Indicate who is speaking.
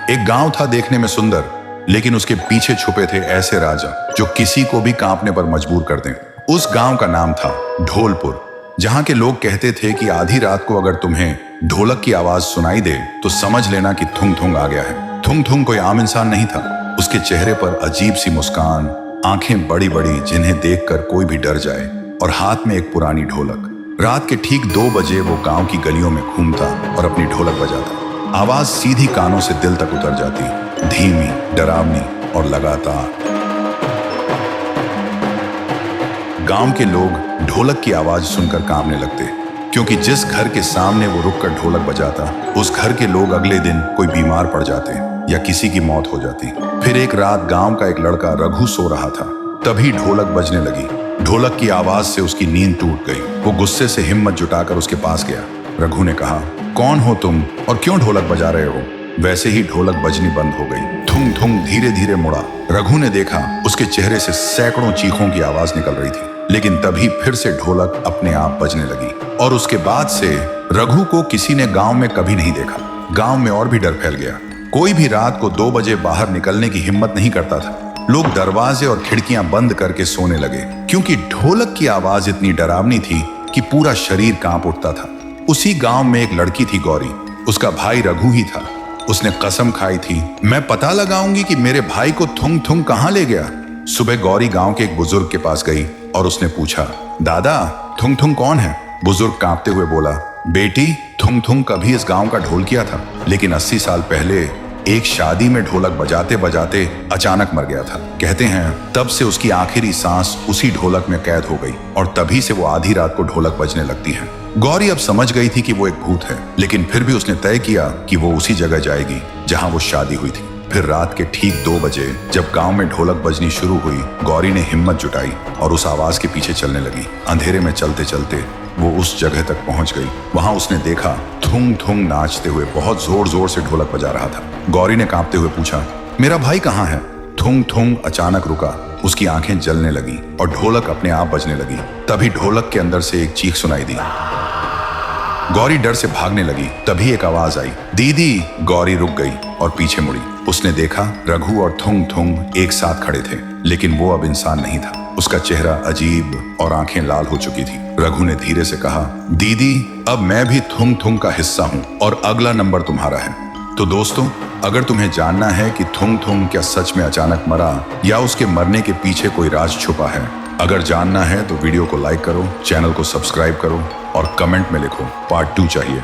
Speaker 1: एक गांव था देखने में सुंदर, लेकिन उसके पीछे छुपे थे ऐसे राजा जो किसी को भी कांपने पर मजबूर कर दें। उस गांव का नाम था ढोलपुर, जहां के लोग कहते थे कि आधी रात को अगर तुम्हें ढोलक की आवाज सुनाई दे तो समझ लेना कि थुंग थुंग आ गया है। थुंग थुंग कोई आम इंसान नहीं था। उसके चेहरे पर अजीब सी मुस्कान, आंखें बड़ी बड़ी जिन्हें देखकर कोई भी डर जाए, और हाथ में एक पुरानी ढोलक। रात के ठीक 2 बजे वो गांव की गलियों में घूमता और अपनी ढोलक बजाता। आवाज सीधी कानों से दिल तक उतर जाती, धीमी, डरावनी और लगातार। गांव के लोग ढोलक की आवाज सुनकर कांपने लगते, क्योंकि जिस घर के सामने वो रुककर ढोलक बजाता, उस घर के लोग अगले दिन कोई बीमार पड़ जाते या किसी की मौत हो जाती। फिर एक रात गांव का एक लड़का रघु सो रहा था, तभी ढोलक बजने लगी। ढोलक की आवाज से उसकी नींद टूट गई। वो गुस्से से हिम्मत जुटाकर उसके पास गया। रघु ने कहा, कौन हो तुम और क्यों ढोलक बजा रहे हो? वैसे ही ढोलक बजनी बंद हो गई। थुंग थुंग धीरे धीरे मुड़ा। रघु ने देखा उसके चेहरे से सैकड़ों चीखों की आवाज निकल रही थी, लेकिन तभी फिर से ढोलक अपने आप बजने लगी। और उसके बाद से रघु को किसी ने गांव में कभी नहीं देखा। गांव में और भी डर फैल गया। कोई भी रात को 2 बजे बाहर निकलने की हिम्मत नहीं करता था। लोग दरवाजे और खिड़कियां बंद करके सोने लगे, क्योंकि ढोलक की आवाज इतनी डरावनी थी कि पूरा शरीर कांप उठता था। उसी गांव में एक लड़की थी, गौरी। उसका भाई रघु ही था। उसने कसम खाई थी, मैं पता लगाऊंगी कि मेरे भाई को थुंग थुंग कहां ले गया। सुबह गौरी गांव के एक बुजुर्ग के पास गई और उसने पूछा, दादा, थुंग थुंग कौन है? बुजुर्ग कांपते हुए बोला, बेटी, थुंग थुंग कभी इस गांव का ढोल किया था, लेकिन 80 साल पहले एक शादी में ढोलक बजाते बजाते अचानक मर गया था। कहते हैं तब से उसकी आखिरी सांस उसी ढोलक में कैद हो गई, और तभी से वो आधी रात को ढोलक बजने लगती है। गौरी अब समझ गई थी कि वो एक भूत है, लेकिन फिर भी उसने तय किया कि वो उसी जगह जाएगी जहां वो शादी हुई थी। फिर रात के ठीक 2 बजे जब गांव में ढोलक बजनी शुरू हुई, गौरी ने हिम्मत जुटाई और उस आवाज के पीछे चलने लगी। अंधेरे में चलते चलते वो उस जगह तक पहुंच गई। वहां उसने देखा थुंग थुंग नाचते हुए बहुत जोर जोर से ढोलक बजा रहा था। गौरी ने कांपते हुए पूछा, मेरा भाई कहाँ है? थुंग थुंग अचानक रुका। उसकी आंखें जलने लगी और ढोलक अपने आप बजने लगी। तभी ढोलक के अंदर से एक चीख सुनाई दी। गौरी डर से भागने लगी। तभी एक आवाज आई, दीदी। गौरी रुक गई और पीछे मुड़ी। उसने देखा रघु और थुंग थुंग एक साथ खड़े थे, लेकिन वो अब इंसान नहीं था। उसका चेहरा अजीब और आंखें लाल हो चुकी थी। रघु ने धीरे से कहा, दीदी, अब मैं भी थुंग थुंग का हिस्सा हूं और अगला नंबर तुम्हारा है। तो दोस्तों, अगर तुम्हें जानना है कि थुंग थुंग क्या सच में अचानक मरा या उसके मरने के पीछे कोई राज छुपा है, अगर जानना है तो वीडियो को लाइक करो, चैनल को सब्सक्राइब करो और कमेंट में लिखो पार्ट 2 चाहिए।